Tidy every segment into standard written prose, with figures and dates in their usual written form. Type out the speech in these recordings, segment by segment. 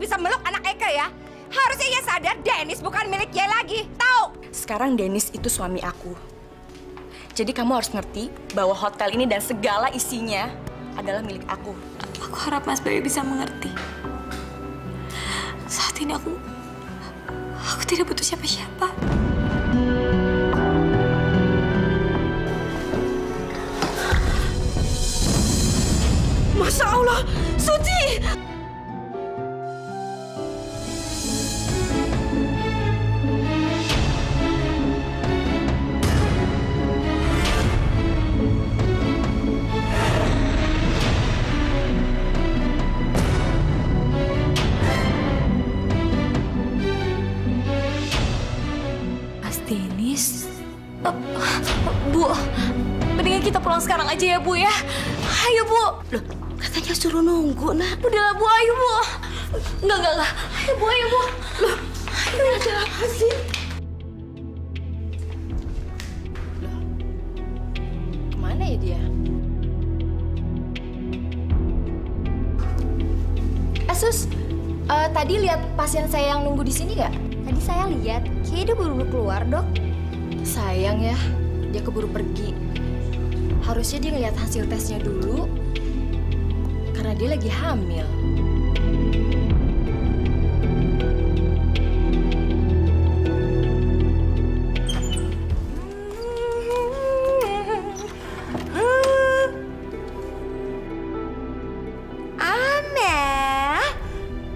bisa meluk anak Eka ya. Harusnya ia sadar Dennis bukan milik dia lagi, tahu? Sekarang Dennis itu suami aku. Jadi kamu harus ngerti bahwa hotel ini dan segala isinya adalah milik aku. Aku harap Mas Bayu bisa mengerti. Saat ini aku tidak butuh siapa-siapa. Masya Allah, Suci! Mas Dennis? Bu, mendingan kita pulang sekarang aja ya, Bu ya. Ayo, Bu. Loh, katanya suruh nunggu, nak. Udahlah, Bu, ayo, Bu. Enggak. Ayo, Bu, ayo, Bu. Loh, ayo ada apa sih? Loh, kemana ya dia? Sus, tadi lihat pasien saya yang nunggu di sini nggak? Tadi saya lihat, kayaknya dia buru-buru keluar, Dok. Sayang ya, dia keburu pergi. Harusnya dia ngeliat hasil tesnya dulu, karena dia lagi hamil.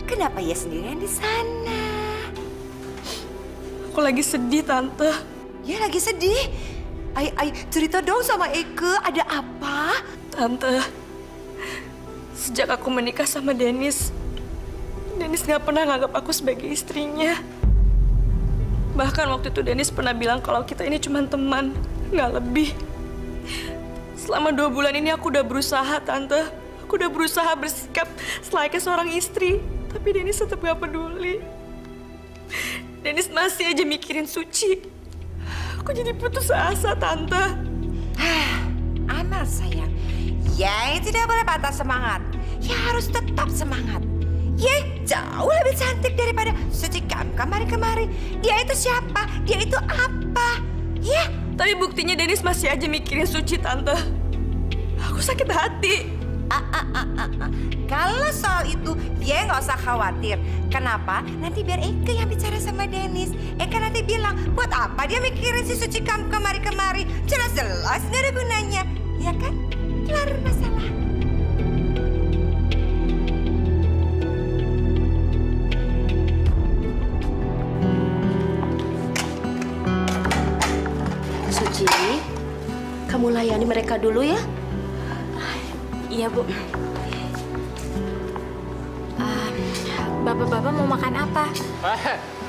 Kenapa ia sendirian di sana? Aku lagi sedih, Tante. Ya lagi sedih. Ay, cerita dong sama Eke, ada apa? Tante, sejak aku menikah sama Dennis nggak pernah nganggap aku sebagai istrinya. Bahkan waktu itu Dennis pernah bilang kalau kita ini cuma teman, nggak lebih. Selama 2 bulan ini aku udah berusaha, Tante. Aku udah berusaha bersikap selayaknya seorang istri. Tapi Dennis tetap gak peduli. Dennis masih aja mikirin Suci. Aku jadi putus asa, Tante. Anak sayang, ya tidak boleh patah semangat. Ya harus tetap semangat. Ya jauh lebih cantik daripada Suci kemari-kemari. Dia itu siapa? Dia itu apa? Ya. Tapi buktinya Dennis masih aja mikirin Suci, Tante. Aku sakit hati. Kalau soal itu, dia nggak usah khawatir. Kenapa? Nanti biar Eke yang bicara sama Dennis. Eke nanti bilang, buat apa dia mikirin si Suci kemari-kemari? Jelas-jelas nggak ada gunanya. Ya kan? Kelar masalah. Suci, kamu layani mereka dulu ya. Iya, Bu. Bapak-bapak mau makan apa?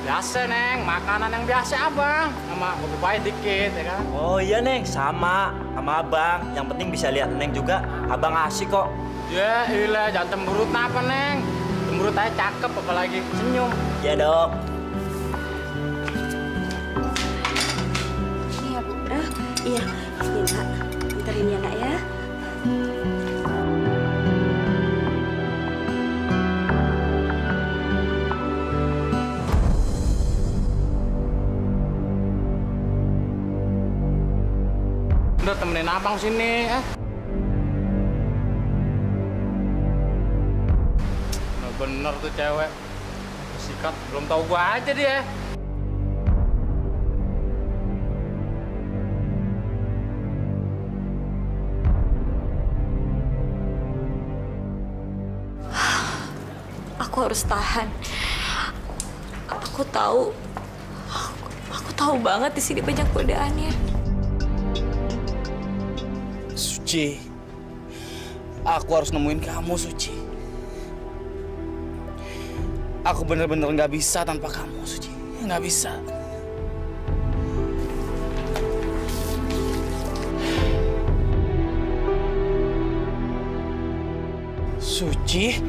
Biasa, Neng. Makanan yang biasa, Abang. Sama kopi pahit dikit, ya kan? Oh iya, Neng. Sama Abang. Yang penting bisa lihat Neng juga. Abang asik kok. Ya, ilah. Jangan cemberut apa, Neng. Cemberut aja cakep, apalagi senyum. Iya, Dok. Iya, Bu. Iya. Ini, Nak. Anterin ya, Nak, ya. Udah temenin Abang sini, Bener tuh cewek. Sikat, belum tahu gua aja dia. Aku harus tahan. Aku tahu banget di sini banyak godaannya. Suci, aku harus nemuin kamu, Suci. Aku bener-bener nggak bisa tanpa kamu, Suci. Nggak bisa. Suci?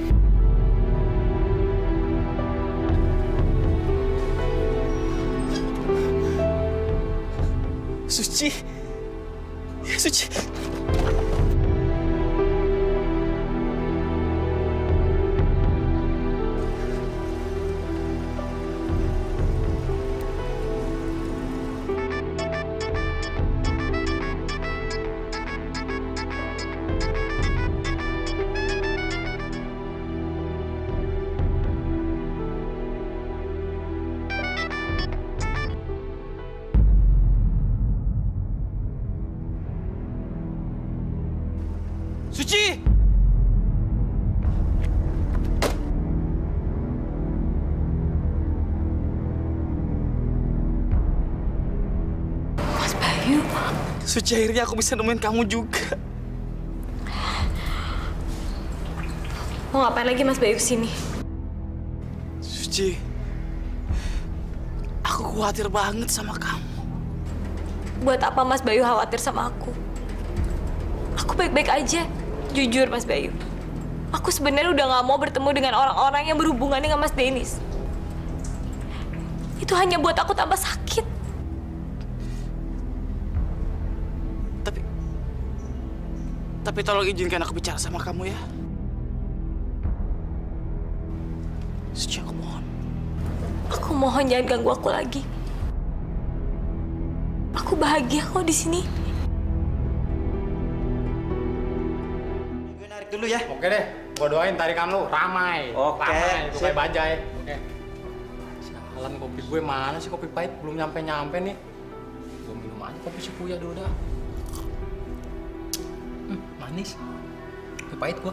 Suci? Ya, Suci. Suci, akhirnya aku bisa nemuin kamu juga. Mau ngapain lagi Mas Bayu kesini? Suci, aku khawatir banget sama kamu. Buat apa Mas Bayu khawatir sama aku? Aku baik-baik aja. Jujur Mas Bayu, aku sebenarnya udah gak mau bertemu dengan orang-orang yang berhubungan dengan Mas Dennis. Itu hanya buat aku tambah sakit. Tapi tolong izinkan aku bicara sama kamu ya. Suci, aku mohon. Aku mohon jangan ganggu aku lagi. Aku bahagia kok di sini. Gue narik dulu ya. Oke deh, gua doain tarikan lu ramai. Oke, Ramai, itu kayak sip. bajai. Oke. Sialan, kopi gue mana sih? Kopi pahit belum nyampe nih. Gua minum aja kopi si Kuya dulu dah. Manis. Kopi pahit gua.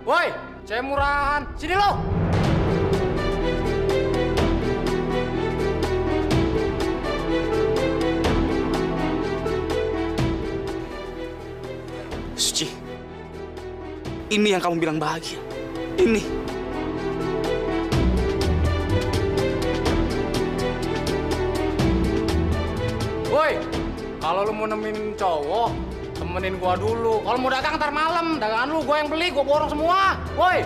Woi, cewek murahan. Sini lo. Suci, ini yang kamu bilang bahagia. Ini. Woi, kalau lu mau nemenin cowok, temenin gua dulu. Kalau mau dagang ntar malam, dagangan lu gua yang beli, gua borong semua. Woi.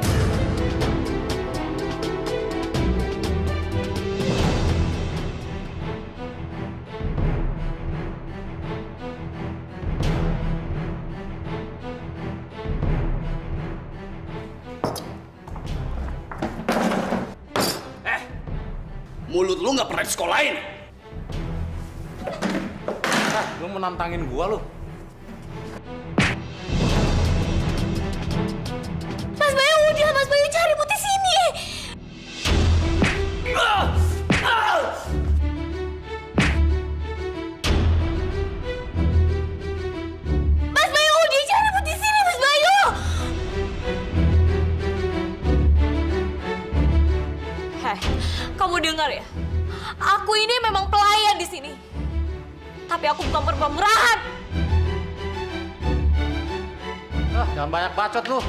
Mulut lu nggak pernah disekolahin. Lu mau nantangin gua lu? Mas Bayu udah, Mas Bayu cari putih sini. Mas Bayu udah cari putih sini, Mas Bayu. Heh, kamu dengar ya? Aku ini memang pelayan di sini. Tapi aku bukan perempuan murahan. Jangan banyak bacot lu.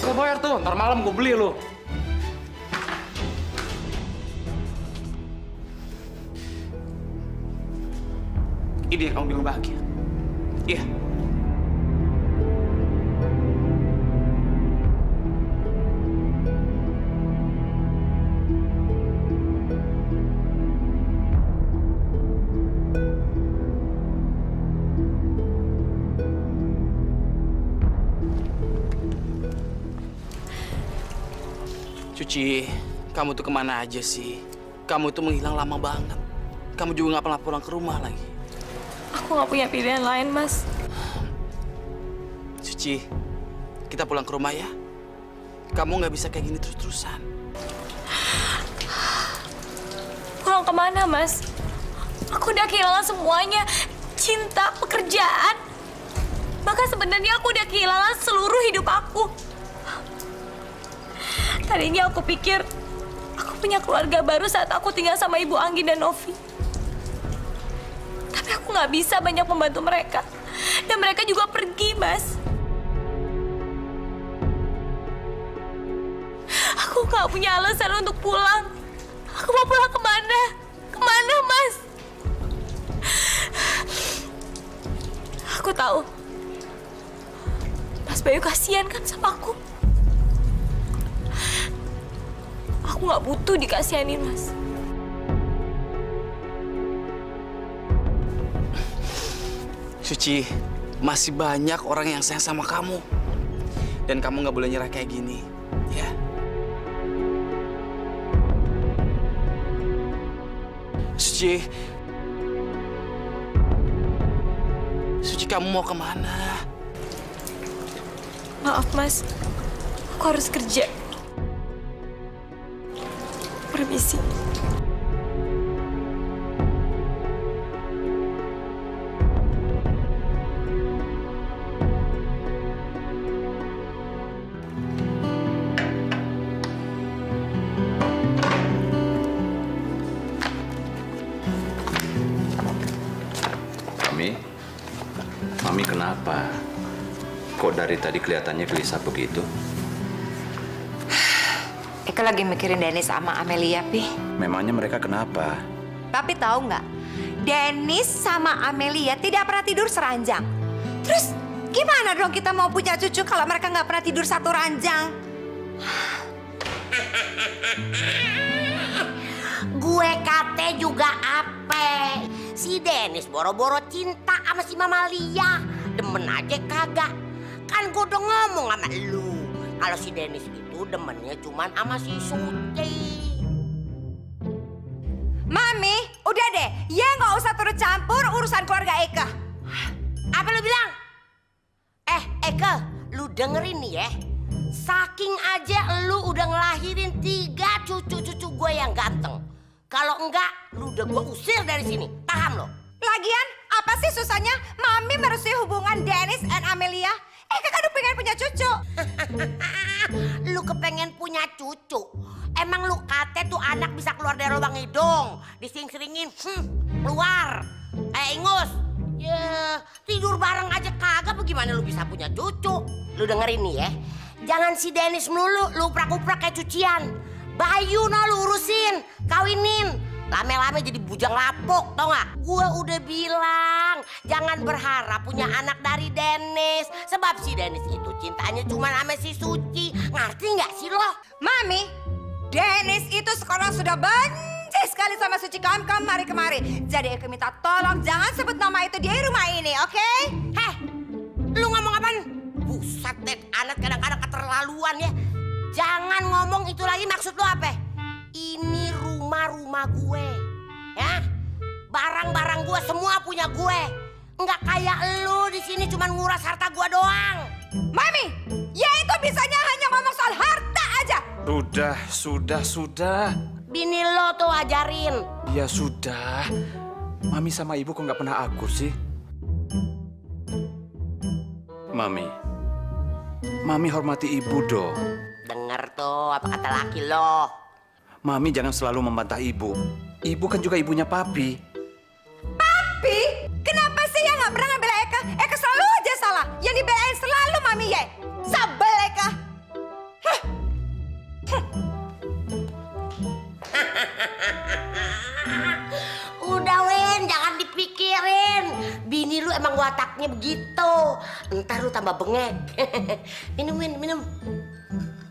Gua bayar tuh, ntar malam gua beli lu. Ini yang kamu bilang bahagia. Iya. Suci, kamu tuh kemana aja sih? Kamu tuh menghilang lama banget. Kamu juga nggak pernah pulang ke rumah lagi. Aku nggak punya pilihan lain, Mas. Suci, kita pulang ke rumah ya. Kamu nggak bisa kayak gini terus-terusan. Pulang kemana, Mas? Aku udah kehilangan semuanya. Cinta, pekerjaan. Bahkan sebenarnya aku udah kehilangan seluruh hidup aku. Tadinya aku pikir aku punya keluarga baru saat aku tinggal sama Ibu Anggi dan Novi. Tapi aku nggak bisa banyak membantu mereka. Dan mereka juga pergi, Mas. Aku nggak punya alasan untuk pulang. Aku mau pulang kemana? Kemana, Mas? Aku tahu. Mas Bayu kasihan kan sama aku. Aku nggak butuh dikasihanin, Mas. Suci, masih banyak orang yang sayang sama kamu. Dan kamu nggak boleh nyerah kayak gini, ya. Suci. Suci, kamu mau kemana? Maaf, Mas. Aku harus kerja. Permisi. Kok dari tadi kelihatannya gelisah begitu? Eka lagi mikirin Dennis sama Amelia, Pi. Memangnya mereka kenapa? Tapi tahu nggak, Dennis sama Amelia tidak pernah tidur seranjang. Terus gimana dong kita mau punya cucu kalau mereka nggak pernah tidur satu ranjang? Gue kate juga ape. Si Dennis boro-boro cinta sama si Mama Lia. Demen aja kagak. Kan gue udah ngomong sama lu. Kalau si Dennis itu demennya cuman sama si Suci. Mami, udah deh. Ya nggak usah turut campur urusan keluarga Eka. Apa lu bilang? Eka, lu dengerin nih ya. Saking aja lu udah ngelahirin 3 cucu-cucu gue yang ganteng. Kalau enggak, lu udah gue usir dari sini. Paham lo? Lagian, apa sih susahnya Mami merestui hubungan Dennis dan Amelia? Eka kan udah pengen punya cucu. Lu kepengen punya cucu. Emang lu kate tuh anak bisa keluar dari lubang hidung. Disering-seringin, keluar. Ingus. Ya, tidur bareng aja kagak, bagaimana lu bisa punya cucu? Lu dengerin nih ya. Jangan si Dennis melulu, lu uprak-uprak kayak cucian. Bayu no lu urusin, kawinin. Lame-lame jadi bujang lapuk, tau gak? Gue udah bilang, jangan berharap punya anak dari Dennis. Sebab si Dennis itu cintanya cuma sama si Suci. Ngerti gak sih lo? Mami, Dennis itu sekarang sudah benci sekali sama Suci kemari-kemari. Jadi Eka minta tolong jangan sebut nama itu di rumah ini, oke? Heh, lu ngomong apaan? Buset deh, anak kadang-kadang keterlaluan ya. Jangan ngomong itu lagi, maksud lu apa? Ini rumah gue, ya. Barang-barang gue semua punya gue. Enggak kayak lu di sini cuma nguras harta gue doang. Mami, ya itu bisanya hanya ngomong soal harta aja. Sudah. Bini lo tuh ajarin. Ya sudah. Mami sama ibu kok nggak pernah akur sih? Mami hormati ibu dong. Dengar tuh apa kata laki lo. Mami jangan selalu membantah ibu. Ibu kan juga ibunya Papi. Papi? Kenapa sih ya nggak pernah ngebela Eka? Eka selalu aja salah. Yang dibelain selalu Mami ya. Sabel Eka. Udah Wen, jangan dipikirin. Bini lu emang wataknya begitu. Ntar lu tambah bengek. Minum.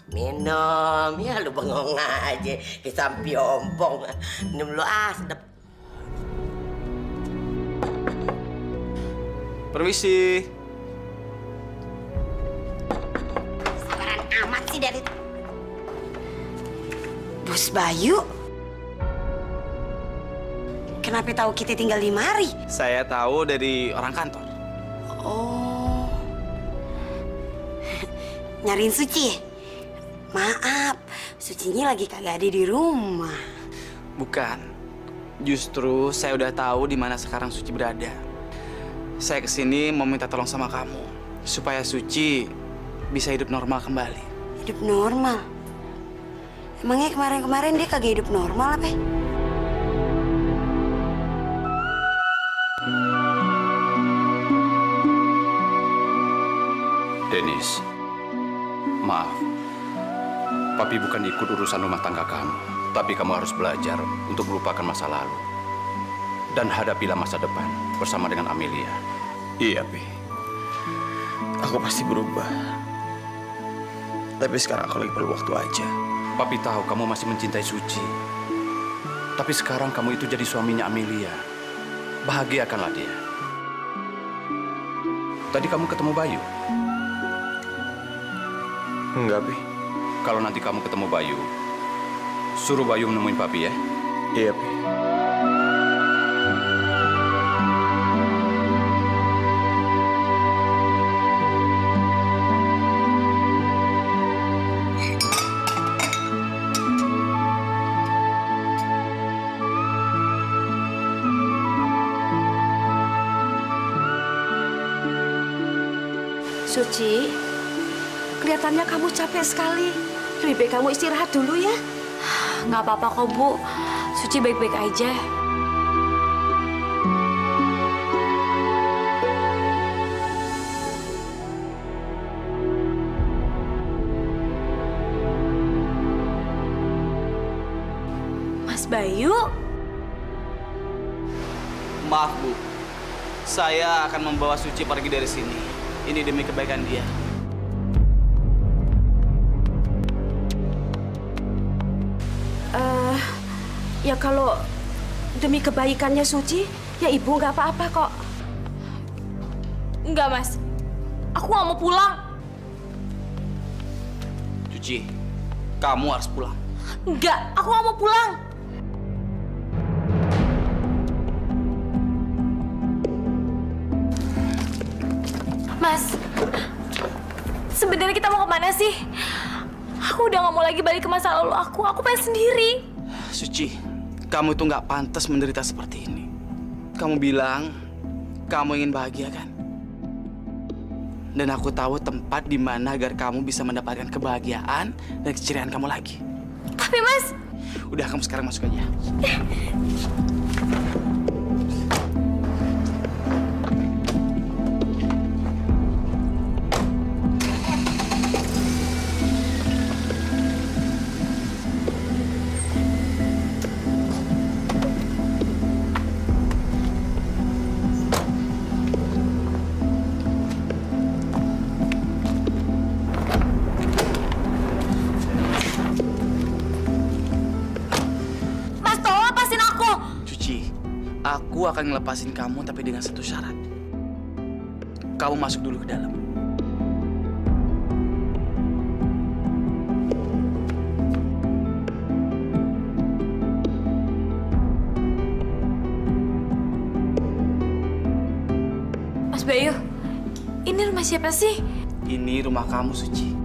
Minum, ya lu bengong aja. Kayak sampi ompong. Minum lu sedep. Permisi. Sabaran amat sih dari... Bos Bayu? Kenapa tahu kita tinggal di mari? Saya tahu dari orang kantor. Oh. Nyariin Suci? Maaf, Sucinya lagi kagak ada di rumah. Bukan. Justru saya udah tahu di mana sekarang Suci berada. Saya kesini mau minta tolong sama kamu supaya Suci bisa hidup normal kembali. Hidup normal? Emangnya kemarin-kemarin dia kagak hidup normal apa? Dennis, maaf. Papi bukan ikut urusan rumah tangga kamu. Tapi kamu harus belajar untuk melupakan masa lalu. Dan hadapilah masa depan bersama dengan Amelia. Iya, Pi. Aku pasti berubah. Tapi sekarang aku lagi perlu waktu aja. Papi tahu kamu masih mencintai Suci. Tapi sekarang kamu itu jadi suaminya Amelia. Bahagiakanlah dia. Tadi kamu ketemu Bayu? Enggak, Pi. Kalau nanti kamu ketemu Bayu, suruh Bayu menemuin Papi ya. Iya, Pi. Suci, kelihatannya kamu capek sekali. Lebih baik kamu istirahat dulu ya. Nggak apa-apa kok, Bu. Suci baik-baik aja. Bayu? Maaf, Bu. Saya akan membawa Suci pergi dari sini. Ini demi kebaikan dia. Ya kalau demi kebaikannya Suci, ya ibu nggak apa-apa kok. Enggak, Mas. Aku nggak mau pulang. Suci, kamu harus pulang. Enggak, aku nggak mau pulang. Mas, sebenarnya kita mau kemana sih? Aku udah nggak mau lagi balik ke masa lalu aku. Aku pengen sendiri. Suci, kamu itu nggak pantas menderita seperti ini. Kamu bilang kamu ingin bahagia kan? Dan aku tahu tempat di mana agar kamu bisa mendapatkan kebahagiaan dan keceriaan kamu lagi. Tapi Mas, udah kamu sekarang masuk aja. Aku akan ngelepasin kamu tapi dengan satu syarat. Kamu masuk dulu ke dalam. Mas Bayu, ini rumah siapa sih? Ini rumah kamu, Suci.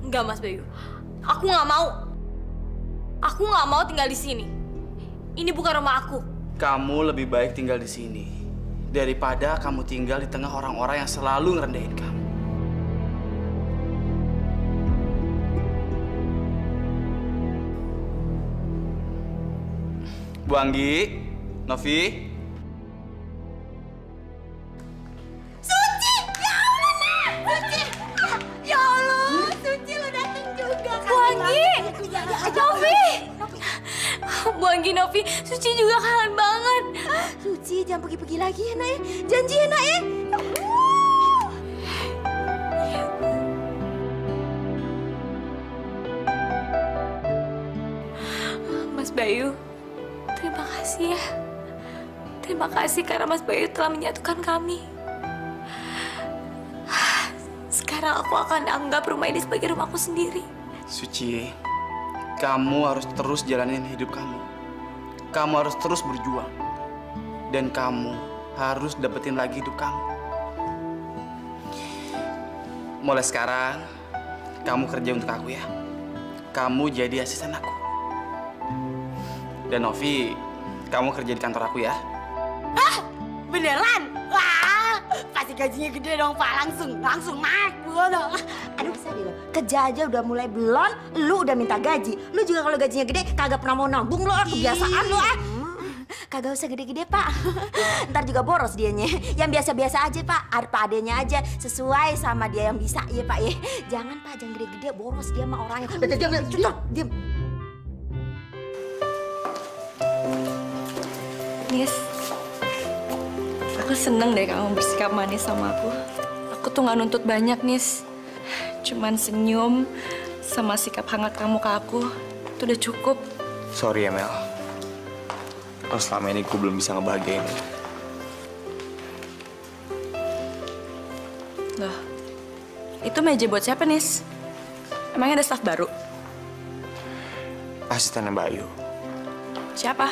Enggak, Mas Bayu. Aku nggak mau. Aku nggak mau tinggal di sini. Ini bukan rumah aku. Kamu lebih baik tinggal di sini daripada kamu tinggal di tengah orang-orang yang selalu ngerendahin kamu. Bu Anggi, Novi. Bu Anggi, Novi, Suci juga kangen banget. Suci, jangan pergi-pergi lagi ya, Nak ya. Janji ya, Nak ya. Mas Bayu, terima kasih ya. Terima kasih karena Mas Bayu telah menyatukan kami. Sekarang aku akan anggap rumah ini sebagai rumahku sendiri. Suci, kamu harus terus jalanin hidup kamu. Kamu harus terus berjuang. Dan kamu harus dapetin lagi hidup kamu. Mulai sekarang, kamu kerja untuk aku ya. Kamu jadi asisten aku. Dan Novi, kamu kerja di kantor aku ya. Hah? Beneran? Wah, pasti gajinya gede dong, Pak. Langsung naik. Aduh, sadis lo. Kerja aja udah mulai belum, lu udah minta gaji. Lu juga kalau gajinya gede kagak pernah mau nabung lo, kebiasaan lo ah. Kagak usah gede-gede, Pak. Ntar juga boros dianya. Yang biasa-biasa aja, Pak. Apa adanya aja sesuai sama dia yang bisa ya, Pak ya. Jangan, Pak, jangan gede-gede, boros dia mah orangnya. Diam. Nis, aku seneng deh kamu bersikap manis sama aku. Aku tuh gak nuntut banyak, Nis. Cuman senyum sama sikap hangat kamu ke aku, itu udah cukup. Sorry ya, Mel. Oh, selama ini gue belum bisa ngebahagiain lo. Loh, itu meja buat siapa, Nis? Emangnya ada staff baru? Asistennya Bayu. Siapa?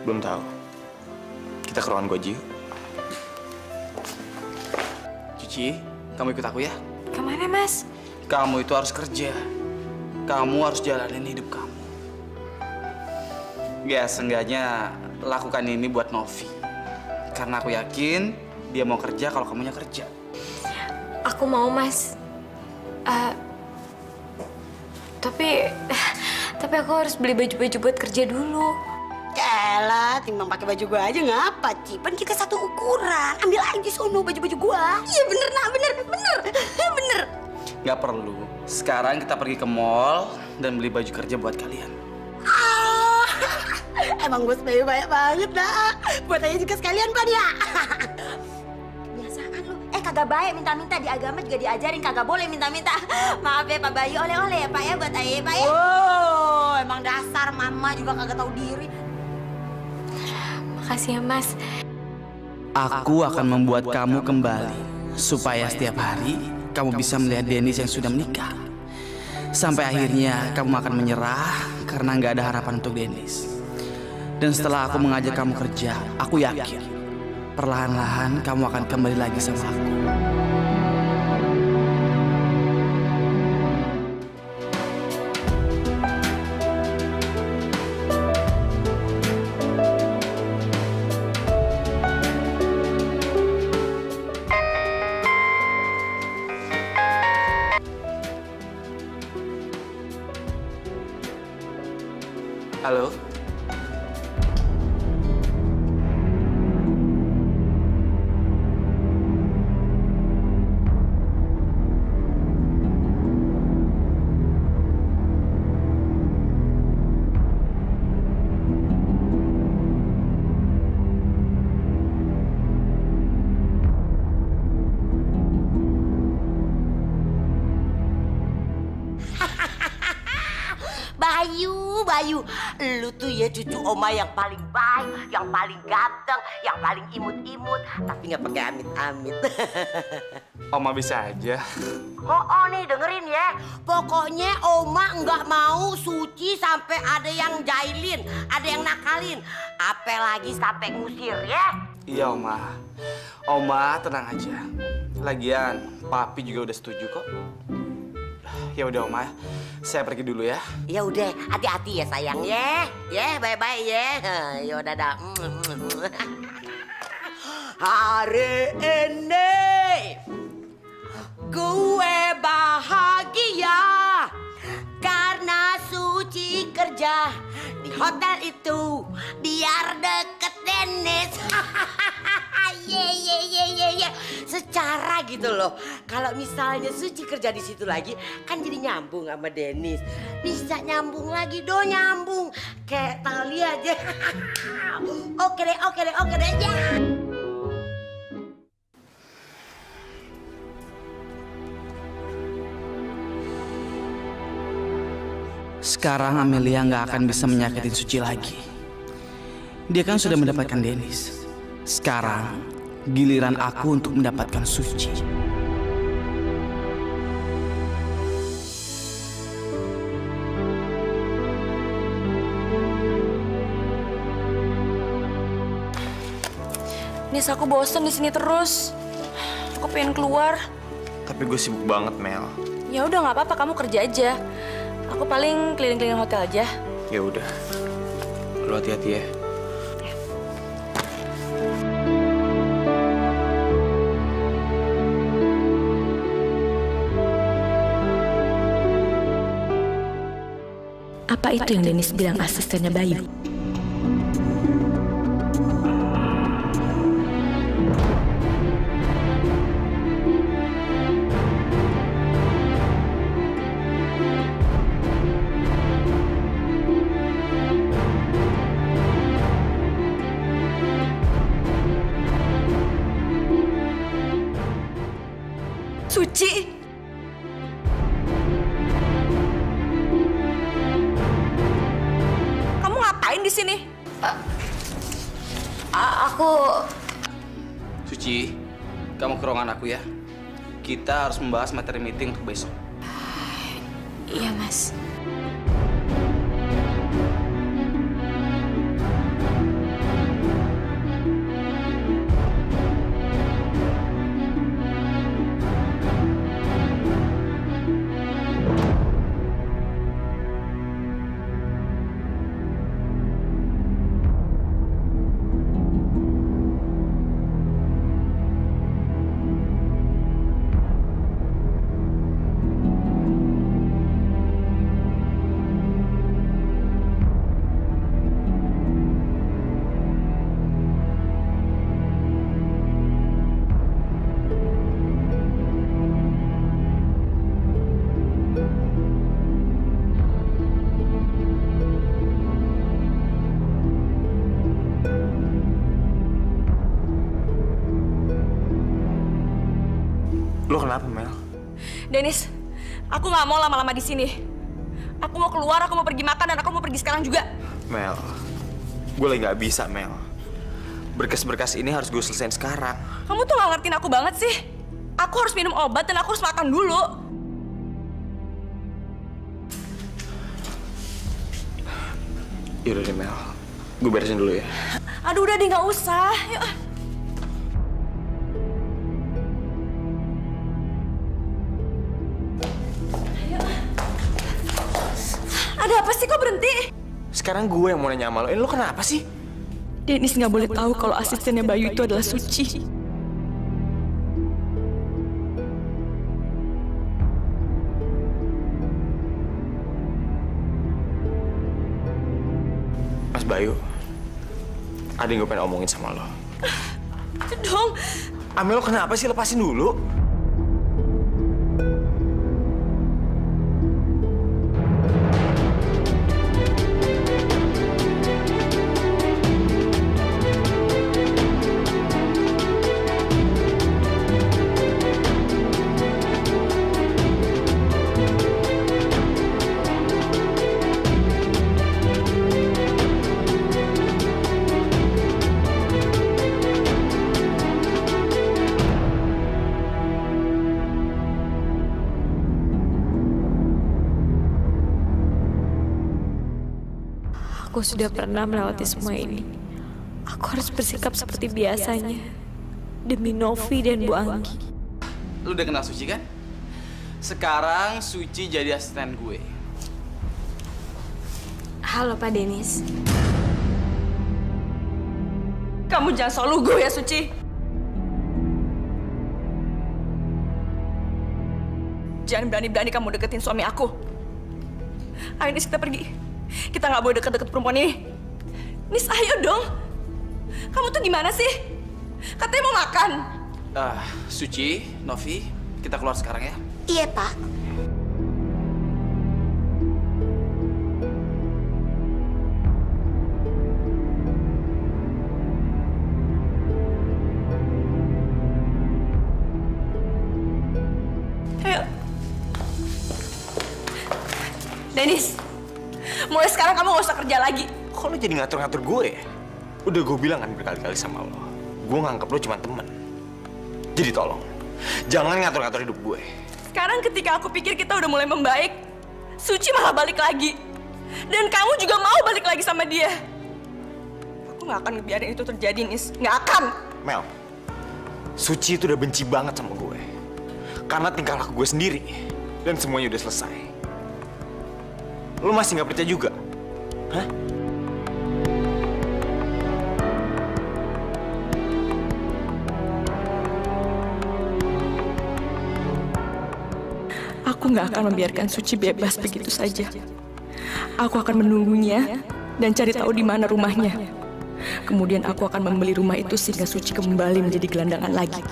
Belum tahu. Kita ke ruangan gue aja yuk. Cici, kamu ikut aku ya. Kemana, Mas? Kamu itu harus kerja. Kamu harus jalanin hidup kamu. Ya, seenggaknya lakukan ini buat Novi. Karena aku yakin dia mau kerja kalau kamunya kerja. Aku mau, Mas. Tapi aku harus beli baju-baju buat kerja dulu. Yaelah, timbang pakai baju gua aja ngapa, Ci? Kan kita satu ukuran. Ambil aja sono baju-baju gua. Iya bener, nak, bener. Bener. Nggak perlu. Sekarang kita pergi ke mall dan beli baju kerja buat kalian. Emang bos bayu banyak banget, nak. Buat aja juga sekalian, kan ya? Kebiasaan lu. Kagak baik minta-minta, di agama juga diajarin kagak boleh minta-minta. Maaf ya Pak Bayu, oleh-oleh ya Pak ya buat Aye Pak ya. Oh, emang dasar mama juga kagak tahu diri. Makasih ya, Mas. Aku akan membuat kamu kembali supaya setiap hari kamu bisa melihat Dennis yang sudah menikah. Sampai akhirnya kamu akan menyerah karena nggak ada harapan untuk Dennis. Dan setelah aku mengajak kamu kerja, aku yakin perlahan-lahan kamu akan kembali lagi sama aku. Halo? Bayu, lu tuh ya cucu oma yang paling baik, yang paling ganteng, yang paling imut-imut, tapi nggak pakai amit-amit. Oma bisa aja. Oh nih dengerin ya, pokoknya oma nggak mau Suci sampai ada yang jahilin, ada yang nakalin, apalagi sampai ngusir ya. Iya Oma. Oma tenang aja. Lagian Papi juga udah setuju kok. Ya udah Oma, saya pergi dulu ya. Ya udah, hati-hati ya sayang ya. Ya, bye-bye ya. Ya udah dah. Hari ini gue bahagia karena Suci kerja di hotel itu biar deket Dennis. Ye. Secara gitu loh. Kalau misalnya Suci kerja di situ lagi, kan jadi nyambung sama Dennis. Bisa nyambung lagi, nyambung. Kayak tali aja. Oke deh ya. Sekarang Amelia nggak akan bisa menyakitin Suci lagi. Dia kan sudah mendapatkan Dennis. Sekarang giliran aku untuk mendapatkan Suci. Nis, aku bosen di sini terus. Aku pengen keluar. Tapi gue sibuk banget, Mel. Ya udah nggak apa-apa, kamu kerja aja. Aku paling keliling-keliling hotel aja. Ya udah. Lu hati-hati ya. Apa itu yang Dennis bilang asistennya Bayu? Suci! Di sini. Aku... Suci, kamu ke ruangan aku ya. Kita harus membahas materi meeting untuk besok. Iya, Mas. Lo kenapa, Mel? Dennis, aku nggak mau lama-lama di sini. Aku mau keluar, aku mau pergi makan, dan aku mau pergi sekarang juga. Mel, gue lagi nggak bisa, Mel. Berkas-berkas ini harus gue selesaiin sekarang. Kamu tuh nggak ngertiin aku banget sih. Aku harus minum obat dan aku harus makan dulu. Yaudah deh, Mel. Gue beresin dulu ya. Aduh, udah deh, nggak usah. Yuk. Ada apa sih, kok berhenti? Sekarang gue yang mau nanya sama lo. Lo kenapa sih? Dennis nggak boleh tahu kalau asistennya Bayu itu adalah Suci. Mas Bayu, ada yang gue pengen omongin sama lo. Dong. Amel, lo kenapa sih? Lepasin dulu. Aku sudah pernah melewati semua ini. Aku harus bersikap seperti biasanya. Demi Novi dan Bu Anggi. Lu udah kenal Suci kan? Sekarang Suci jadi asisten gue. Halo Pak Dennis. Kamu jangan soal lugu ya, Suci. Jangan berani-berani kamu deketin suami aku. Ayo, Nis, kita pergi. Kita nggak boleh deket-deket perempuan ini. Nis, ayo dong. Kamu tuh gimana sih? Katanya mau makan. Suci, Novi, kita keluar sekarang ya. Iya, Pak. Ayo. Dennis, mulai sekarang kamu nggak usah kerja lagi. Kok lo jadi ngatur-ngatur gue ya? Udah gue bilang kan berkali-kali sama lo. Gue nganggep lo cuma temen. Jadi tolong, jangan ngatur-ngatur hidup gue. Sekarang ketika aku pikir kita udah mulai membaik, Suci malah balik lagi. Dan kamu juga mau balik lagi sama dia. Aku nggak akan ngebiarin itu terjadi, Nis. Nggak akan. Mel, Suci itu udah benci banget sama gue. Karena tingkah laku gue sendiri. Dan semuanya udah selesai. Lo masih nggak percaya juga? Hah? Aku nggak akan membiarkan Suci bebas begitu saja. Aku akan menunggunya dan cari tahu di mana rumahnya. Kemudian aku akan membeli rumah itu sehingga Suci kembali menjadi gelandangan lagi.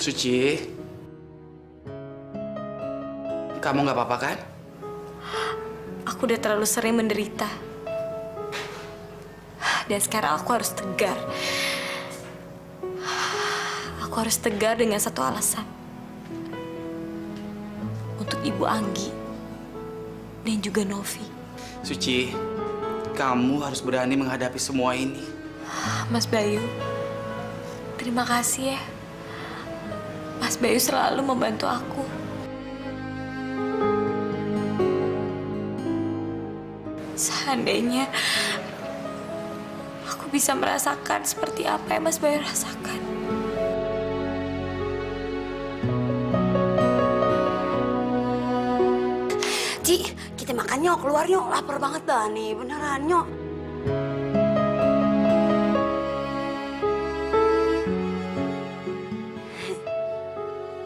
Suci, kamu nggak apa-apa kan? Aku udah terlalu sering menderita. Dan sekarang aku harus tegar. Aku harus tegar dengan satu alasan. Untuk Ibu Anggi dan juga Novi. Suci, kamu harus berani menghadapi semua ini. Mas Bayu, terima kasih ya. Mas Bayu selalu membantu aku. Seandainya aku bisa merasakan seperti apa yang Mas Bayu rasakan. Ci, kita makan yuk, keluar yuk. Lapar banget dah nih, beneran yuk.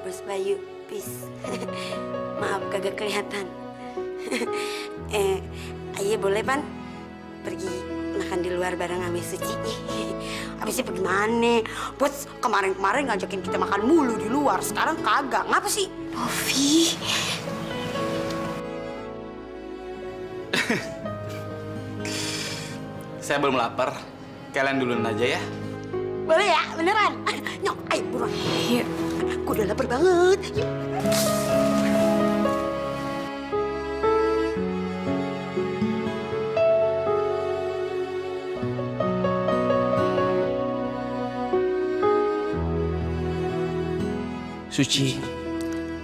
Bos Bayu, peace. Maaf kagak kelihatan. Ayo boleh Pan pergi makan di luar bareng sama Suci. Abisnya bagaimana? Bos kemarin-kemarin ngajakin kita makan mulu di luar, sekarang kagak. Ngapa sih? Ovi. Saya belum lapar. Kalian duluan aja ya. Boleh ya? Beneran? Nyok, ayo buruan. Iya. Gue udah lapar banget. Yuk. Suci,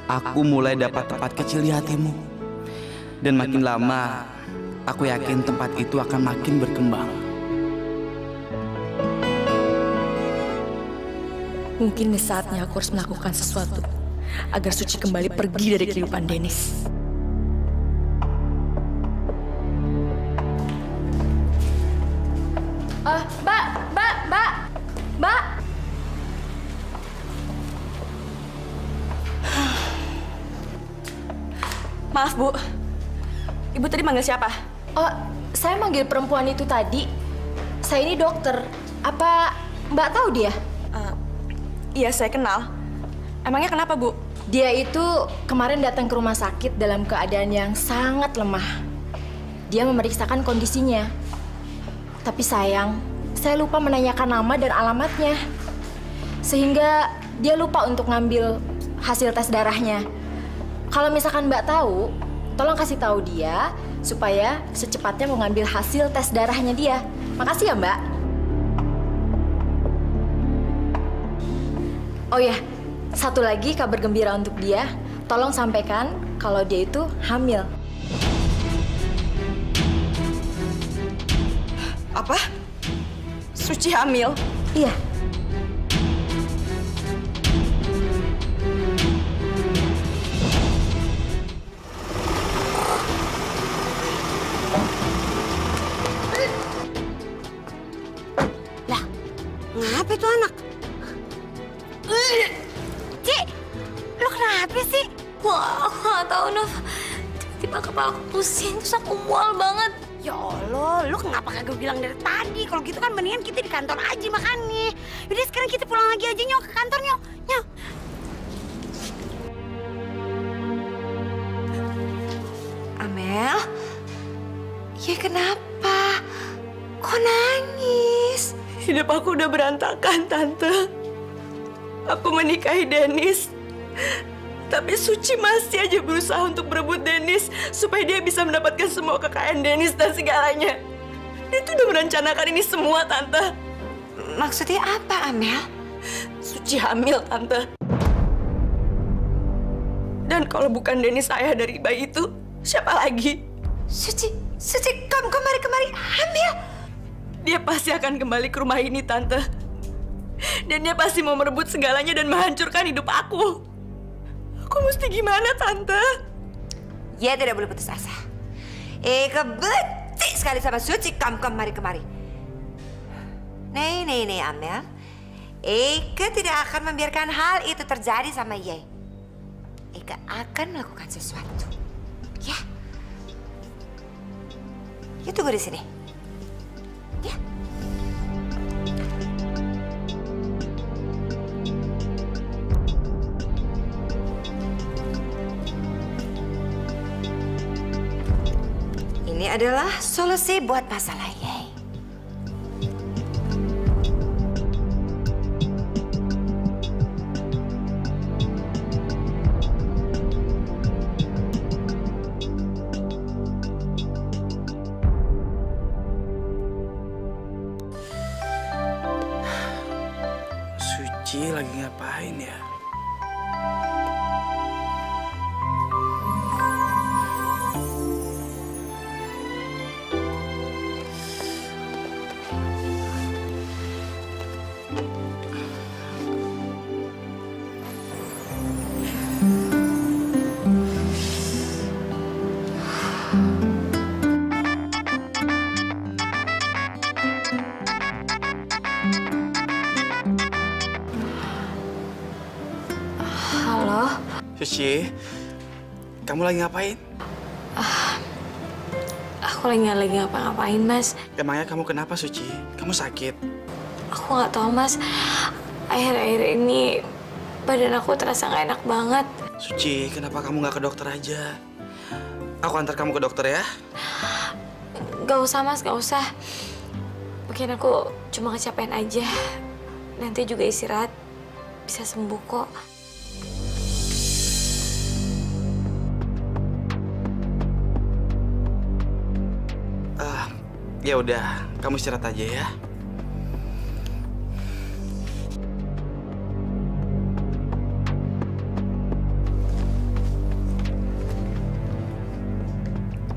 aku mulai dapat tempat kecil di hatimu. Dan makin lama, aku yakin tempat itu akan makin berkembang. Mungkin saatnya aku harus melakukan sesuatu agar Suci kembali pergi dari kehidupan Dennis. Mbak. Maaf, Bu. Ibu tadi manggil siapa? Oh, saya manggil perempuan itu tadi. Saya ini dokter. Apa Mbak tahu dia? Iya, saya kenal. Emangnya kenapa, Bu? Dia itu kemarin datang ke rumah sakit dalam keadaan yang sangat lemah. Dia memeriksakan kondisinya. Tapi sayang, saya lupa menanyakan nama dan alamatnya. Sehingga dia lupa untuk ngambil hasil tes darahnya. Kalau misalkan Mbak tahu, tolong kasih tahu dia supaya secepatnya mau ngambil hasil tes darahnya dia. Makasih ya, Mbak. Oh ya, satu lagi kabar gembira untuk dia. Tolong sampaikan kalau dia itu hamil. Apa? Suci hamil? Iya. Ngapa itu anak? Cik, lo kenapa sih? Wah, aku nggak tahu, Nov. Tiba-tiba kepala aku pusing, terus aku mual banget. Ya Allah, lu kenapa kagak bilang dari tadi? Kalau gitu kan mendingan kita di kantor aja makannya. Yaudah sekarang kita pulang lagi aja, Nyok, ke kantor, Nyok. Nyok. Amel? Ya kenapa? Kok nangis? Hidup aku udah berantakan, Tante. Aku menikahi Dennis. Tapi Suci masih aja berusaha untuk berebut Dennis supaya dia bisa mendapatkan semua kekayaan Dennis dan segalanya. Dia tuh udah merencanakan ini semua, Tante. Maksudnya apa, Amel? Suci hamil, Tante. Dan kalau bukan Dennis ayah dari bayi itu, siapa lagi? Suci, kemari hamil. Dia pasti akan kembali ke rumah ini, Tante. Dan dia pasti mau merebut segalanya dan menghancurkan hidup aku. Aku mesti gimana, Tante? Ya tidak boleh putus asa. Eka benci sekali sama Suci kemari. Nih, Amel. Eka tidak akan membiarkan hal itu terjadi sama Ye. Eka akan melakukan sesuatu. Ya. Ya tunggu di sini. Ya. Ini adalah solusi buat masalah Ye. Suci lagi ngapain ya? Suci, kamu lagi ngapain? Aku Aku lagi ngapa-ngapain, Mas. Emangnya kamu kenapa, Suci? Kamu sakit? Aku nggak tahu, Mas. Akhir-akhir ini badan aku terasa nggak enak banget. Suci, kenapa kamu nggak ke dokter aja? Aku antar kamu ke dokter ya. Gak usah, Mas, gak usah. Mungkin aku cuma kecapean aja. Nanti juga istirahat, bisa sembuh kok. Ya udah, kamu istirahat aja ya.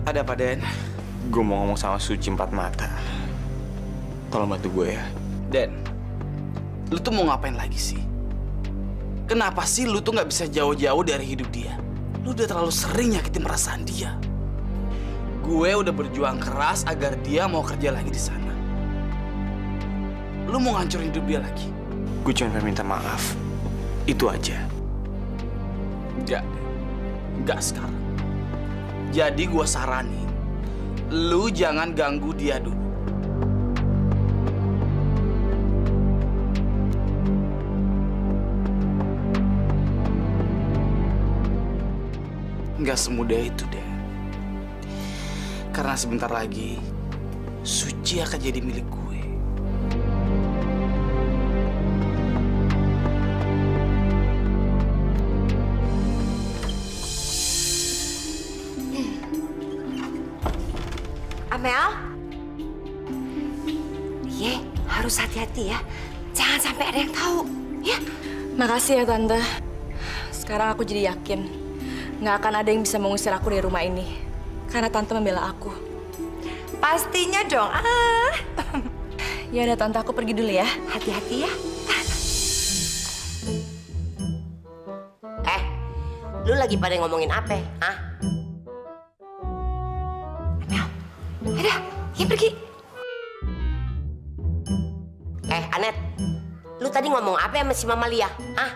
Ada apa, Den? Gue mau ngomong sama Suci empat mata. Tolong bantu gue ya. Den, lu tuh mau ngapain lagi sih? Kenapa sih lu tuh nggak bisa jauh-jauh dari hidup dia? Lu udah terlalu sering nyakitin perasaan dia. Gue udah berjuang keras agar dia mau kerja lagi di sana. Lu mau ngancurin hidup dia lagi? Gue cuma pengen minta maaf. Itu aja. Enggak sekarang. Jadi gue saranin, lu jangan ganggu dia dulu. Nggak semudah itu deh. Karena sebentar lagi, Suci akan jadi milik gue. Amel? Ye, harus hati-hati ya. Jangan sampai ada yang tahu, ya. Makasih ya, Tante. Sekarang aku jadi yakin nggak akan ada yang bisa mengusir aku dari rumah ini. Karena Tante membela aku. Pastinya dong. Ya udah, Tante, aku pergi dulu ya. Hati-hati ya. Lu lagi pada ngomongin apa? Hah? Amel, udah, ya pergi. Anet, lu tadi ngomong apa sama si Mama Lia? Hah?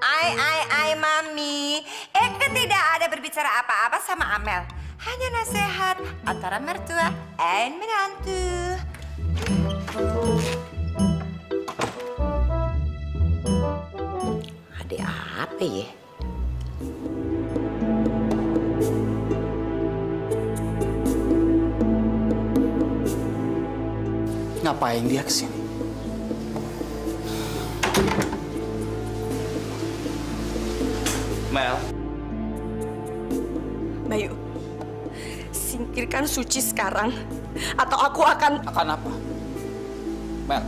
Ai, Mami. Eke tidak ada berbicara apa-apa sama Amel. Hanya nasihat antara mertua dan menantu. Ada apa ya? Ngapain dia kesini? Mel. Bayu, singkirkan Suci sekarang, atau aku akan... Akan apa? Mel,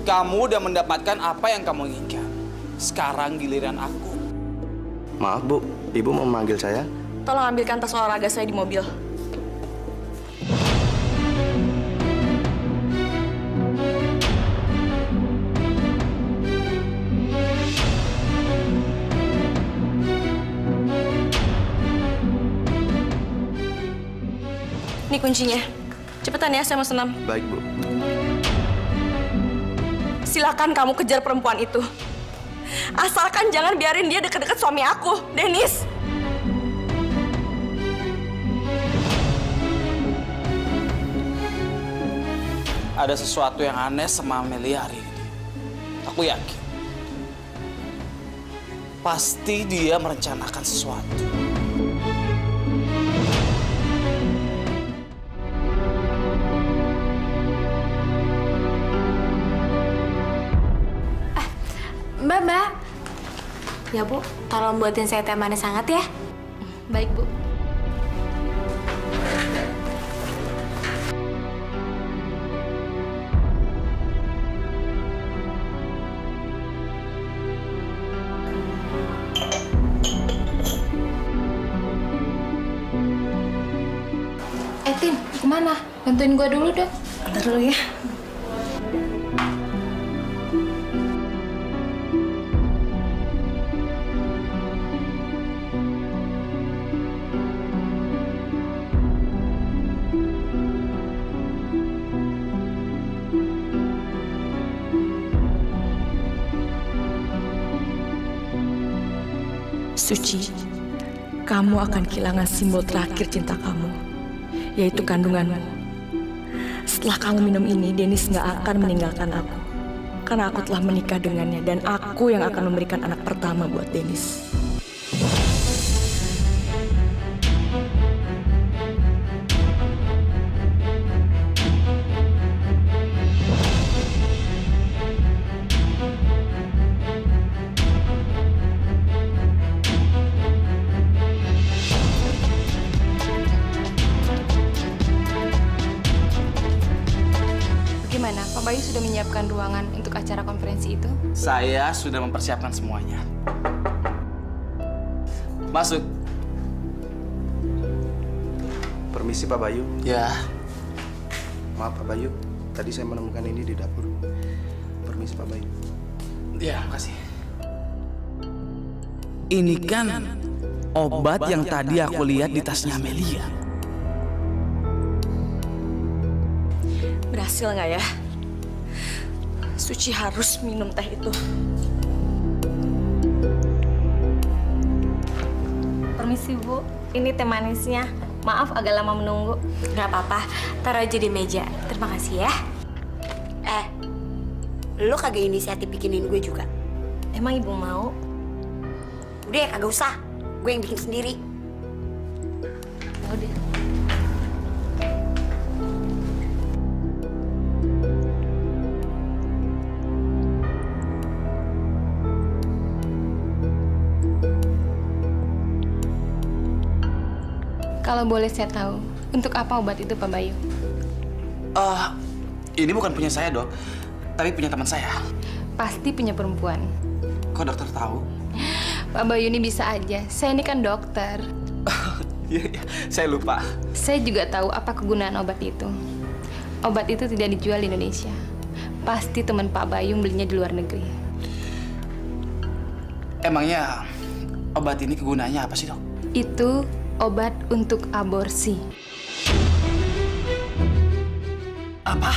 kamu udah mendapatkan apa yang kamu inginkan. Sekarang giliran aku. Maaf, Bu. Ibu mau memanggil saya? Tolong ambilkan tas olahraga saya di mobil. Ini kuncinya. Cepetan ya, saya mau senam. Baik, Bu. Silakan kamu kejar perempuan itu. Asalkan jangan biarin dia deket-deket suami aku, Dennis. Ada sesuatu yang aneh sama Amelia hari ini. Aku yakin. Pasti dia merencanakan sesuatu. Mbak. Ya, Bu. Tolong buatin saya teh manis hangat ya. Baik, Bu. Tin, kemana? Bantuin gue dulu dong. Bentar dulu ya. Suci, kamu akan kehilangan simbol terakhir cinta kamu, yaitu kandunganmu. Setelah kamu minum ini, Dennis nggak akan meninggalkan aku. Karena aku telah menikah dengannya dan aku yang akan memberikan anak pertama buat Dennis. Gimana, Pak Bayu sudah menyiapkan ruangan untuk acara konferensi itu? Saya sudah mempersiapkan semuanya. Masuk. Permisi Pak Bayu. Ya. Maaf Pak Bayu, tadi saya menemukan ini di dapur. Permisi Pak Bayu. Ya, makasih. Ini kan obat yang tadi aku lihat di tasnya Amelia. Berhasil nggak ya? Suci harus minum teh itu. Permisi Bu, ini teh manisnya. Maaf agak lama menunggu. Gak apa-apa, taruh aja di meja. Terima kasih ya. Lo kagak inisiatif bikinin gue juga? Emang Ibu mau? Udah ya, kagak usah. Gue yang bikin sendiri. Udah. Kalau boleh saya tahu, untuk apa obat itu Pak Bayu? Ini bukan punya saya, Dok. Tapi punya teman saya. Pasti punya perempuan. Kok dokter tahu? Pak Bayu ini bisa aja. Saya ini kan dokter. Iya, saya lupa. Saya juga tahu apa kegunaan obat itu. Obat itu tidak dijual di Indonesia. Pasti teman Pak Bayu belinya di luar negeri. Emangnya obat ini kegunaannya apa sih, Dok? Itu obat untuk aborsi. Apa?